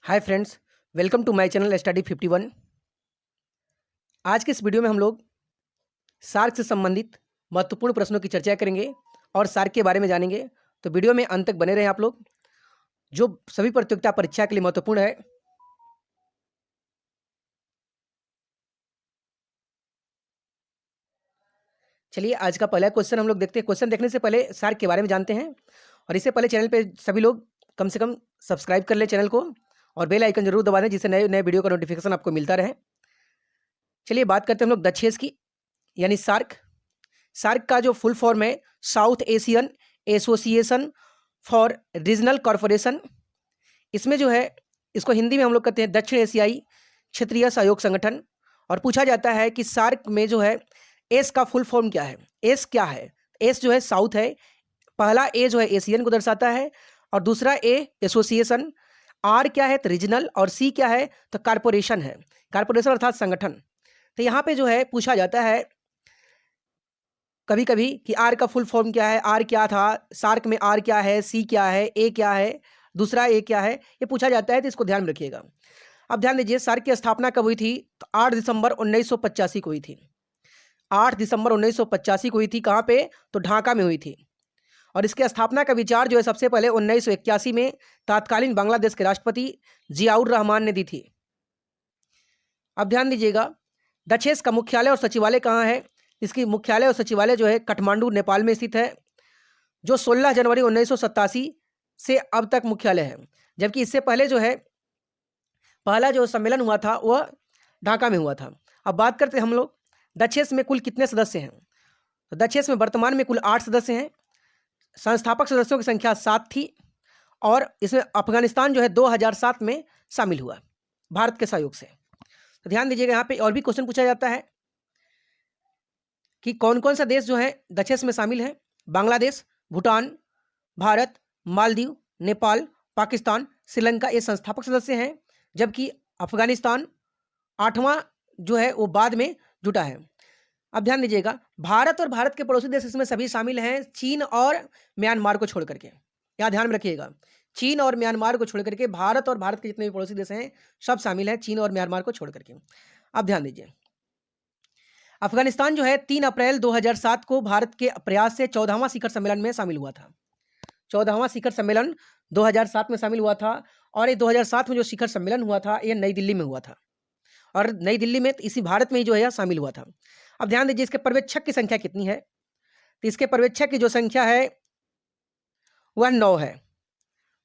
Hi friends, welcome to my channel study 51। आज के इस वीडियो में हम लोग सार्क से संबंधित महत्वपूर्ण प्रश्नों की चर्चा करेंगे और सार्क के बारे में जानेंगे। तो वीडियो में अंत तक बने रहें आप लोग, जो सभी प्रतियोगिता परीक्षा के लिए महत्वपूर्ण है। चलिए आज का पहला क्वेश्चन हम लोग देखते हैं। क्वेश्चन देखने से पहले सार्क के बारे में जानते हैं, और इससे पहले चैनल पे सभी लोग कम से कम सब्सक्राइब कर लें चैनल को और बेल आइकन जरूर दबा दें, जिससे नए नए वीडियो का नोटिफिकेशन आपको मिलता रहे। चलिए बात करते हैं हम लोग दक्षेस की, यानी सार्क। सार्क का जो फुल फॉर्म है south Asian association for regional corporation. इसमें जो है इसको हिंदी में हम लोग कहते हैं दक्षिण एशियाई क्षेत्रीय सहयोग संगठन। और पूछा जाता है कि सार्क में जो है एस का फुल फॉर्म क्या है। एस क्या है? एस जो है साउथ है, पहला ए जो है एशियन को दर्शाता है और दूसरा ए एसोसिएशन, आर क्या है तो रीजनल, और सी क्या है तो कारपोरेशन है। कारपोरेशन अर्थात संगठन। तो यहाँ पे जो है पूछा जाता है कभी कभी कि आर का फुल फॉर्म क्या है, आर क्या था, सार्क में आर क्या है, सी क्या है, ए क्या है, दूसरा ए क्या है, ये पूछा जाता है। तो इसको ध्यान में रखिएगा। अब ध्यान दीजिए, सार्क की स्थापना कब हुई थी? तो 8 दिसंबर 1985 को हुई थी। 8 दिसंबर 1985 को हुई थी। कहाँ पे? तो ढाका में हुई थी। और इसके स्थापना का विचार जो है सबसे पहले 1981 में तत्कालीन बांग्लादेश के राष्ट्रपति जियाउर रहमान ने दी थी। अब ध्यान दीजिएगा, दक्षेस का मुख्यालय और सचिवालय कहाँ है? इसकी मुख्यालय और सचिवालय जो है काठमांडू नेपाल में स्थित है, जो 16 जनवरी 1987 से अब तक मुख्यालय है। जबकि इससे पहले जो है पहला जो सम्मेलन हुआ था वह ढाका में हुआ था। अब बात करते हैं हम लोग दक्षेस में कुल कितने सदस्य हैं। तो दक्षेस में वर्तमान में कुल 8 सदस्य हैं। संस्थापक सदस्यों की संख्या 7 थी, और इसमें अफगानिस्तान जो है 2007 में शामिल हुआ भारत के सहयोग से। तो ध्यान दीजिएगा, यहाँ पे और भी क्वेश्चन पूछा जाता है कि कौन कौन सा देश जो है दक्षेस में शामिल है। बांग्लादेश, भूटान, भारत, मालदीव, नेपाल, पाकिस्तान, श्रीलंका ये संस्थापक सदस्य हैं, जबकि अफगानिस्तान 8वां जो है वो बाद में जुटा है। अब ध्यान दीजिएगा, भारत और भारत के पड़ोसी देश इसमें सभी शामिल हैं, चीन और म्यांमार को छोड़ करके। यहाँ ध्यान में रखिएगा, चीन और म्यांमार को छोड़ करके भारत और भारत के जितने भी पड़ोसी देश हैं सब शामिल हैं, चीन और म्यांमार को छोड़ करके। अब ध्यान दीजिए, अफगानिस्तान जो है 3 अप्रैल 2007 को भारत के प्रयास से 14वां शिखर सम्मेलन में शामिल हुआ था। 14वां शिखर सम्मेलन 2007 में शामिल हुआ था, और ये 2007 में जो शिखर सम्मेलन हुआ था ये नई दिल्ली में हुआ था, और नई दिल्ली में इसी भारत में ही जो है शामिल हुआ था। अब ध्यान दीजिए, इसके पर्यवेक्षक की संख्या कितनी है। तो इसके पर्यवेक्षक की जो संख्या है वह 9 है।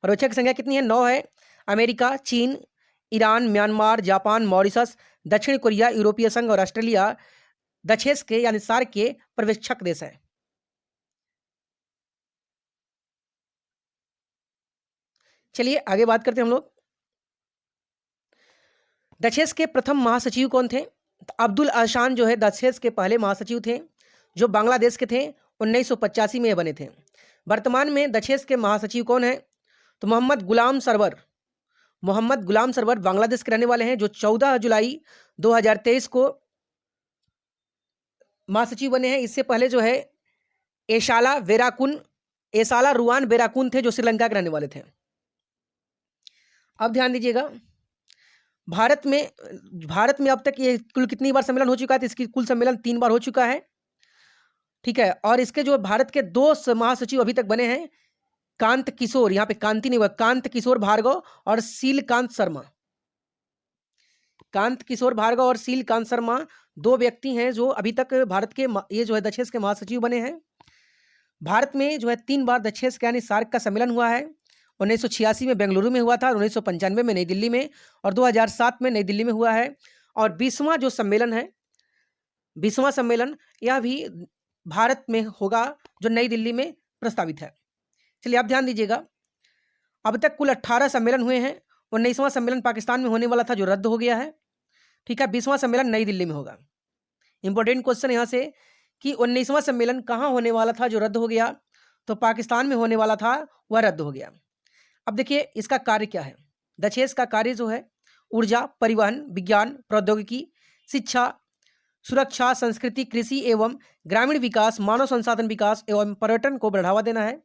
पर्यवेक्षक की संख्या कितनी है? 9 है। अमेरिका, चीन, ईरान, म्यांमार, जापान, मॉरिशस, दक्षिण कोरिया, यूरोपीय संघ और ऑस्ट्रेलिया दक्षेस के यानी सार्क के पर्यवेक्षक देश है। चलिए आगे बात करते हैं हम लोग। दक्षेस के प्रथम महासचिव कौन थे? तो अब्दुल अहसान जो है दक्षेस के पहले महासचिव थे, जो बांग्लादेश के थे। 1985 में ये बने थे। वर्तमान में दक्षेस के महासचिव कौन है? तो मोहम्मद गुलाम सरवर। मोहम्मद गुलाम सरवर बांग्लादेश के रहने वाले हैं, जो 14 जुलाई 2023 को महासचिव बने हैं। इससे पहले जो है एसाला रुआन बेराकुन थे, जो श्रीलंका के रहने वाले थे। अब ध्यान दीजिएगा, भारत में अब तक ये कुल कितनी बार सम्मेलन हो चुका है? तो इसकी कुल सम्मेलन 3 बार हो चुका है। ठीक है, और इसके जो भारत के 2 महासचिव अभी तक बने हैं, कांत किशोर, यहाँ पे कांति नहीं हुआ, कांत किशोर भार्गव और शीलकांत शर्मा। कांत किशोर भार्गव और शीलकांत शर्मा 2 व्यक्ति हैं जो अभी तक भारत के ये जो है दक्षेस के महासचिव बने हैं। भारत में जो है 3 बार दक्षेस का यानी सार्क का सम्मेलन हुआ है। 1986 में बेंगलुरु में हुआ था, 1995 में नई दिल्ली में, और 2007 में नई दिल्ली में हुआ है। और 20वां जो सम्मेलन है, 20वां सम्मेलन यह भी भारत में होगा, जो नई दिल्ली में प्रस्तावित है। चलिए आप ध्यान दीजिएगा, अब तक कुल 18 सम्मेलन हुए हैं। 19वां सम्मेलन पाकिस्तान में होने वाला था, जो रद्द हो गया है। ठीक है, 20वां सम्मेलन नई दिल्ली में होगा। इंपॉर्टेंट क्वेश्चन यहाँ से कि 19वां सम्मेलन कहाँ होने वाला था जो रद्द हो गया? तो पाकिस्तान में होने वाला था, वह रद्द हो गया। अब देखिए इसका कार्य क्या है। दक्षेस का कार्य जो है ऊर्जा, परिवहन, विज्ञान, प्रौद्योगिकी, शिक्षा, सुरक्षा, संस्कृति, कृषि एवं ग्रामीण विकास, मानव संसाधन विकास एवं पर्यटन को बढ़ावा देना है।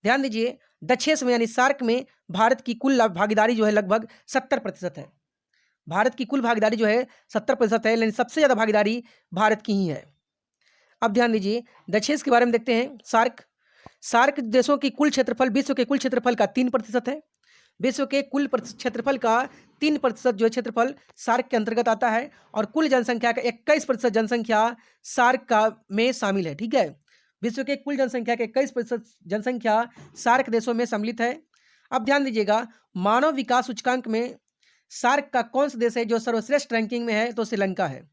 ध्यान दीजिए, दक्षेस में यानी सार्क में भारत की कुल भागीदारी जो है लगभग 70% है। भारत की कुल भागीदारी जो है 70% है, लेकिन सबसे ज़्यादा भागीदारी भारत की ही है। अब ध्यान दीजिए, दक्षेस के बारे में देखते हैं। सार्क सार्क देशों की कुल क्षेत्रफल विश्व के कुल क्षेत्रफल का 3% है। विश्व के कुल क्षेत्रफल का 3% जो है क्षेत्रफल सार्क के अंतर्गत आता है, और कुल जनसंख्या का 21% जनसंख्या सार्क का में शामिल है। ठीक है, विश्व के कुल जनसंख्या के 21% जनसंख्या सार्क देशों में सम्मिलित है। अब ध्यान दीजिएगा, मानव विकास सूचकांक में सार्क का कौन सा देश है जो सर्वश्रेष्ठ रैंकिंग में है? तो श्रीलंका है।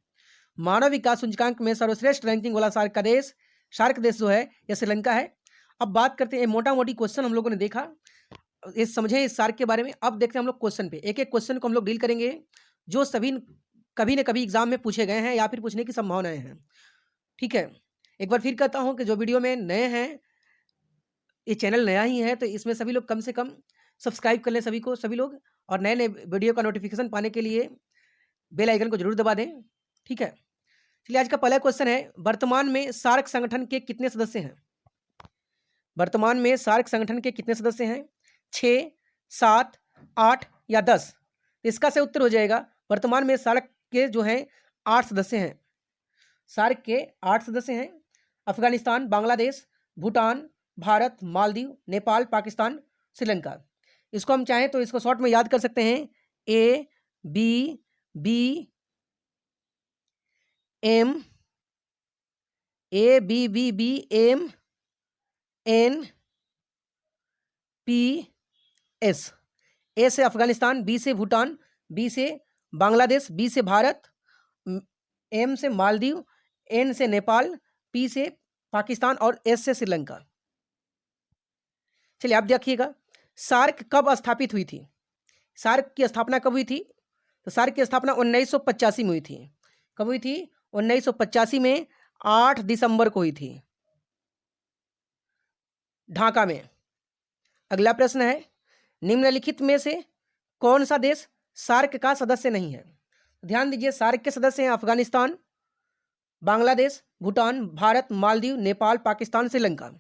मानव विकास सूचकांक में सर्वश्रेष्ठ रैंकिंग वाला सार्क देश जो है यह श्रीलंका है। अब बात करते हैं, मोटा मोटी क्वेश्चन हम लोगों ने देखा, ये समझे इस सार्क के बारे में। अब देखते हैं हम लोग क्वेश्चन पे, एक एक क्वेश्चन को हम लोग डील करेंगे जो सभी कभी न कभी एग्जाम में पूछे गए हैं या फिर पूछने की संभावनाएं हैं। ठीक है, एक बार फिर कहता हूं कि जो वीडियो में नए हैं, ये चैनल नया ही है, तो इसमें सभी लोग कम से कम सब्सक्राइब कर लें, सभी लोग, और नए नए वीडियो का नोटिफिकेशन पाने के लिए बेल आइकन को जरूर दबा दें। ठीक है, चलिए आज का पहला क्वेश्चन है, वर्तमान में सार्क संगठन के कितने सदस्य हैं? वर्तमान में सार्क संगठन के कितने सदस्य हैं? 6, 7, 8 या 10? इसका से उत्तर हो जाएगा, वर्तमान में सार्क के जो हैं 8 सदस्य हैं। सार्क के 8 सदस्य हैं। अफगानिस्तान, बांग्लादेश, भूटान, भारत, मालदीव, नेपाल, पाकिस्तान, श्रीलंका। इसको हम चाहें तो इसको शॉर्ट में याद कर सकते हैं, A B B M, A B B B M N P S. A से अफगानिस्तान, बी से भूटान, बी से बांग्लादेश, बी से भारत, एम से मालदीव, एन से नेपाल, पी से पाकिस्तान और एस से श्रीलंका। चलिए आप देखिएगा, सार्क कब स्थापित हुई थी? सार्क की स्थापना कब हुई थी? तो सार्क की स्थापना 1985 में हुई थी। कब हुई थी? 1985 में 8 दिसंबर को हुई थी, ढाका में। अगला प्रश्न है, निम्नलिखित में से कौन सा देश सार्क का सदस्य नहीं है? ध्यान दीजिए, सार्क के सदस्य हैं अफगानिस्तान, बांग्लादेश, भूटान, भारत, मालदीव, नेपाल, पाकिस्तान, श्रीलंका।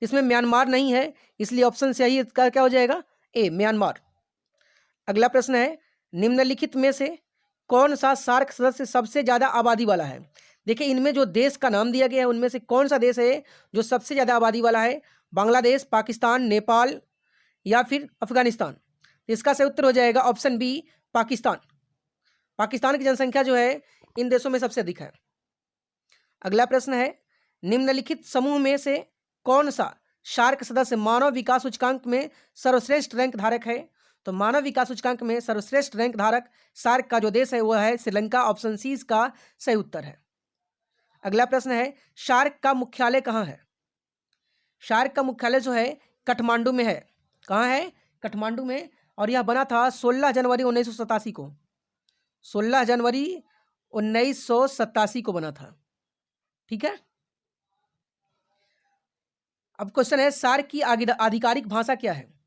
इसमें म्यांमार नहीं है, इसलिए ऑप्शन सही इसका क्या हो जाएगा? ए, म्यांमार। अगला प्रश्न है, निम्नलिखित में से कौन सा सार्क सदस्य सबसे ज्यादा आबादी वाला है? देखिए, इनमें जो देश का नाम दिया गया है उनमें से कौन सा देश है जो सबसे ज्यादा आबादी वाला है? बांग्लादेश, पाकिस्तान, नेपाल या फिर अफगानिस्तान? इसका सही उत्तर हो जाएगा ऑप्शन बी, पाकिस्तान। पाकिस्तान की जनसंख्या जो है इन देशों में सबसे अधिक है। अगला प्रश्न है, निम्नलिखित समूह में से कौन सा सार्क सदस्य मानव विकास सूचकांक में सर्वश्रेष्ठ रैंक धारक है? तो मानव विकास सूचकांक में सर्वश्रेष्ठ रैंक धारक सार्क का जो देश है वह है श्रीलंका। ऑप्शन सी इसका सही उत्तर है। अगला प्रश्न है, सार्क का मुख्यालय कहाँ है? सार्क का मुख्यालय जो है काठमांडू में है। कहाँ है? काठमांडू में। और यह बना था 16 जनवरी 1987 को। 16 जनवरी 1987 को बना था। ठीक है, अब क्वेश्चन है, सार्क की आधिकारिक भाषा क्या है?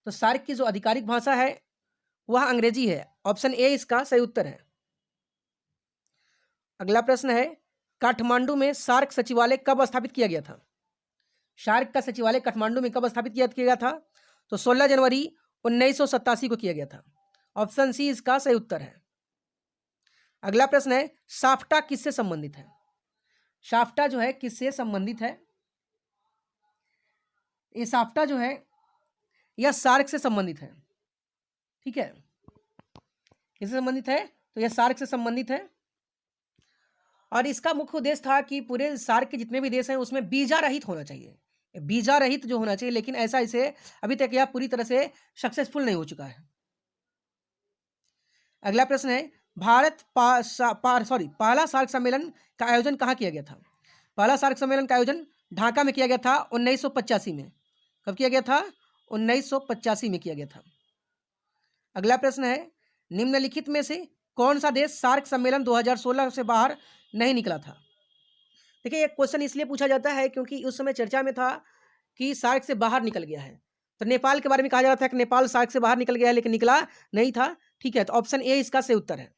तो सार्क की जो आधिकारिक भाषा है वह अंग्रेजी है। ऑप्शन ए इसका सही उत्तर है। अगला प्रश्न है, काठमांडू में सार्क सचिवालय कब स्थापित किया गया था? सार्क का सचिवालय काठमांडू में कब स्थापित किया गया था? तो 16 जनवरी 1987 को किया गया था। ऑप्शन सी इसका सही उत्तर है। अगला प्रश्न है, साफ्टा किससे संबंधित है? साफ्टा जो है किससे संबंधित है? ये साफ्टा जो है यह सार्क से संबंधित है। ठीक है, किससे संबंधित है? तो यह सार्क से संबंधित है। और इसका मुख्य उद्देश्य था कि पूरे सार्क के जितने भी देश हैं उसमें वीजा रहित होना चाहिए, वीजा रहित जो होना चाहिए, लेकिन ऐसा इसे अभी तक यह पूरी तरह से सक्सेसफुल नहीं हो चुका है। अगला प्रश्न है, पहला सार्क सम्मेलन का आयोजन कहाँ किया गया था? पहला सार्क सम्मेलन का आयोजन ढाका में किया गया था 1985 में। कब किया गया था? 1985 में किया गया था। अगला प्रश्न है, निम्नलिखित में से कौन सा देश सार्क सम्मेलन 2016 से बाहर नहीं निकला था? देखिए, ये क्वेश्चन इसलिए पूछा जाता है क्योंकि उस समय चर्चा में था कि सार्क से बाहर निकल गया है। तो नेपाल के बारे में कहा जा रहा था कि नेपाल सार्क से बाहर निकल गया है, लेकिन निकला नहीं था। ठीक है, तो ऑप्शन ए इसका सही उत्तर है।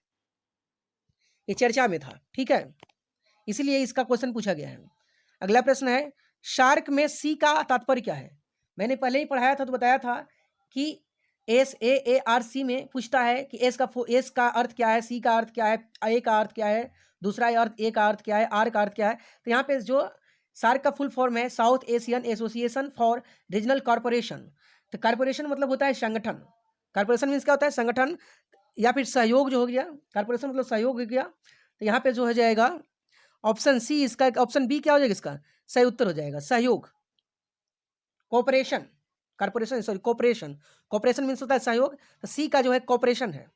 ये चर्चा में था। ठीक है, इसीलिए इसका क्वेश्चन पूछा गया है। अगला प्रश्न है, सार्क में सी का तात्पर्य क्या है? मैंने पहले ही पढ़ाया था तो बताया था कि SAARC में पूछता है कि एस का अर्थ क्या है, सी का अर्थ क्या है, ए का अर्थ क्या है, दूसरा अर्थ ए का अर्थ क्या है, आर का अर्थ क्या है। तो यहाँ पे जो सार्क का फुल फॉर्म है south Asian association for regional corporation. तो कॉर्पोरेशन मतलब होता है संगठन। कॉर्पोरेशन मीन्स क्या होता है? संगठन या फिर सहयोग जो हो गया। कॉर्पोरेशन मतलब सहयोग हो गया। तो यहाँ पे जो हो जाएगा ऑप्शन सी इसका, ऑप्शन बी क्या हो जाएगा इसका? सही उत्तर हो जाएगा सहयोग, cooperation. Corporation sorry cooperation, cooperation means होता है सहयोग। तो सी का जो है कोऑपरेशन है,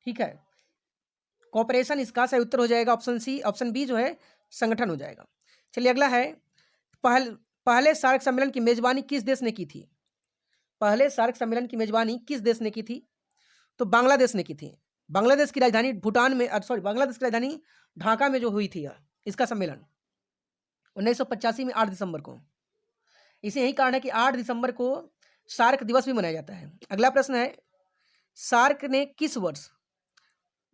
ठीक है, कोऑपरेशन इसका सही उत्तर हो जाएगा ऑप्शन सी। ऑप्शन बी जो है संगठन हो जाएगा। चलिए अगला है, पहले सार्क सम्मेलन की मेजबानी किस देश ने की थी? पहले सार्क सम्मेलन की मेजबानी किस देश ने की थी? तो बांग्लादेश ने की थी। बांग्लादेश की राजधानी भूटान में, सॉरी बांग्लादेश की राजधानी ढाका में जो हुई थी इसका सम्मेलन 1985 में 8 दिसंबर को। इसे यही कारण है कि 8 दिसंबर को सार्क दिवस भी मनाया जाता है। अगला प्रश्न है, सार्क ने किस वर्ष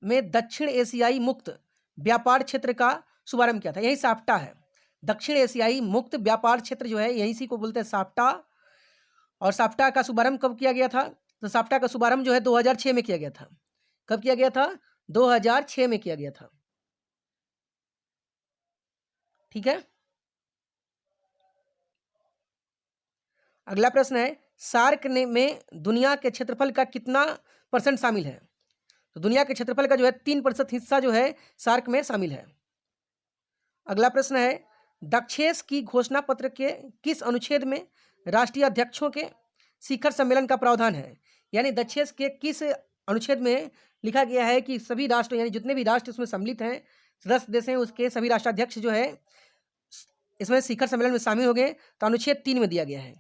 में दक्षिण एशियाई मुक्त व्यापार क्षेत्र का शुभारंभ किया था? यही साफ्टा है। दक्षिण एशियाई मुक्त व्यापार क्षेत्र जो है यही सी को बोलते हैं साफ्टा। और साफ्टा का शुभारंभ कब किया गया था? तो साफ्टा का शुभारंभ जो है 2006 में किया गया था। कब किया गया था? 2006 में किया गया था, ठीक है। अगला प्रश्न है, सार्क ने में दुनिया के क्षेत्रफल का कितना % शामिल है? तो दुनिया के क्षेत्रफल का जो है 3% हिस्सा जो है सार्क में शामिल है। अगला प्रश्न है, दक्षेस की घोषणा पत्र के किस अनुच्छेद में राष्ट्रीय अध्यक्षों के शिखर सम्मेलन का प्रावधान है? यानी दक्षेस के किस अनुच्छेद में लिखा गया है कि सभी राष्ट्र, यानी जितने भी राष्ट्र उसमें सम्मिलित हैं, सदस्य देश हैं, उसके सभी राष्ट्राध्यक्ष जो है इसमें शिखर सम्मेलन में शामिल हो गए। तो अनुच्छेद 3 में दिया गया है,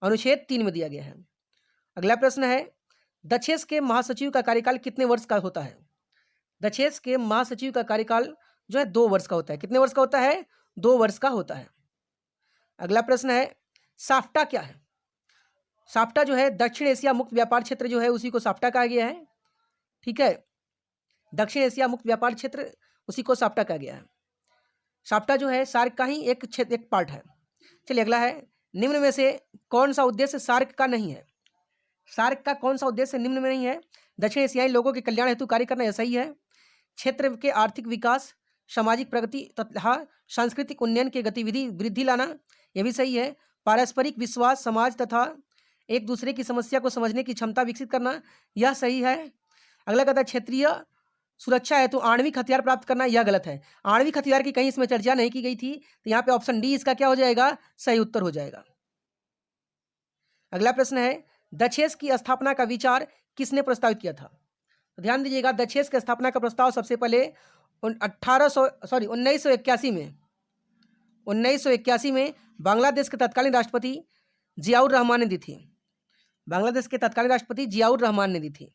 अनुच्छेद 3 में दिया गया है। अगला प्रश्न है, दक्षेस के महासचिव का कार्यकाल कितने वर्ष का होता है? दक्षेस के महासचिव का कार्यकाल जो है 2 वर्ष का होता है। कितने वर्ष का होता है? 2 वर्ष का होता है। अगला प्रश्न है, साफ्टा क्या है? साफ्टा जो है दक्षिण एशिया मुक्त व्यापार क्षेत्र जो है उसी को साफ्टा कहा गया है, ठीक है। दक्षिण एशिया मुक्त व्यापार क्षेत्र उसी को साफ्टा कहा गया है। साफ्टा जो है सार्क का ही एक पार्ट है। चलिए अगला है, निम्न में से कौन सा उद्देश्य सार्क का नहीं है? सार्क का कौन सा उद्देश्य निम्न में नहीं है? दक्षिण एशियाई लोगों के कल्याण हेतु कार्य करना, यह सही है। क्षेत्र के आर्थिक विकास, सामाजिक प्रगति तथा सांस्कृतिक उन्नयन के गतिविधि वृद्धि लाना, यह भी सही है। पारस्परिक विश्वास, समाज तथा एक दूसरे की समस्या को समझने की क्षमता विकसित करना, यह सही है। अगला कहता है, क्षेत्रीय सुरक्षा है तो आणविक हथियार प्राप्त करना, यह गलत है। आणविक हथियार की कहीं इसमें चर्चा नहीं की गई थी, तो यहाँ पे ऑप्शन डी इसका क्या हो जाएगा? सही उत्तर हो जाएगा। अगला प्रश्न है, दक्षेस की स्थापना का विचार किसने प्रस्तावित किया था? तो ध्यान दीजिएगा, दक्षेस की स्थापना का प्रस्ताव सबसे पहले 1981 में बांग्लादेश के तत्कालीन राष्ट्रपति जियाउर रहमान ने दी थी। बांग्लादेश के तत्कालीन राष्ट्रपति जियाउर रहमान ने दी थी।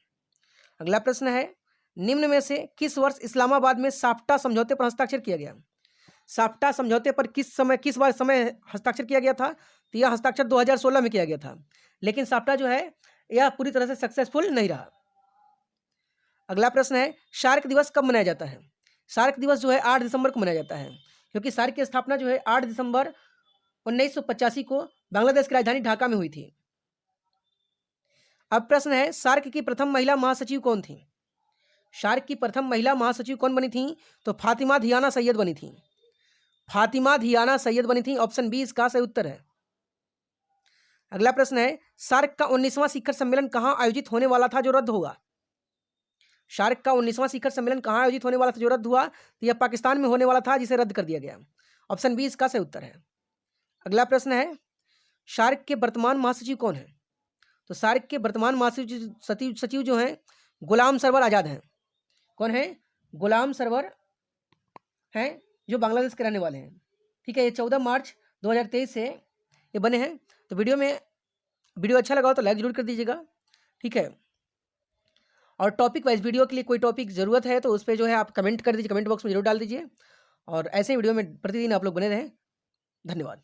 अगला प्रश्न है, निम्न में से किस वर्ष इस्लामाबाद में साफ्टा समझौते पर हस्ताक्षर किया गया? साफ्टा समझौते पर किस बार हस्ताक्षर किया गया था? तो यह हस्ताक्षर 2016 में किया गया था, लेकिन साफ्टा जो है यह पूरी तरह से सक्सेसफुल नहीं रहा। अगला प्रश्न है, सार्क दिवस कब मनाया जाता है? सार्क दिवस जो है 8 दिसंबर को मनाया जाता है, क्योंकि सार्क की स्थापना जो है 8 दिसंबर 1985 को बांग्लादेश की राजधानी ढाका में हुई थी। अब प्रश्न है, सार्क की प्रथम महिला महासचिव कौन थी? सार्क की प्रथम महिला महासचिव कौन बनी थी? तो फातिमा धियाना सैयद बनी थी। फातिमा धियाना सैयद बनी थी। ऑप्शन बी इसका सही उत्तर है। अगला प्रश्न है, सार्क का 19वां शिखर सम्मेलन कहां आयोजित होने वाला था जो रद्द होगा? सार्क का 19वां शिखर सम्मेलन कहां आयोजित होने वाला था जो रद्द हुआ? तो यह पाकिस्तान में होने वाला था, जिसे रद्द कर दिया गया। ऑप्शन बी इसका सही उत्तर है। अगला प्रश्न है, सार्क के वर्तमान महासचिव कौन है? तो सार्क के वर्तमान महासचिव जो हैं गुलाम सरवर आज़ाद हैं। कौन है? गुलाम सरवर हैं, जो बांग्लादेश के रहने वाले हैं, ठीक है। ये 14 मार्च 2023 से ये बने हैं। तो वीडियो अच्छा लगा हो तो लाइक जरूर कर दीजिएगा, ठीक है। और टॉपिक वाइज वीडियो के लिए कोई टॉपिक ज़रूरत है तो उस पर जो है आप कमेंट कर दीजिए, कमेंट बॉक्स में जरूर डाल दीजिए। और ऐसे वीडियो में प्रतिदिन आप लोग बने रहें। धन्यवाद।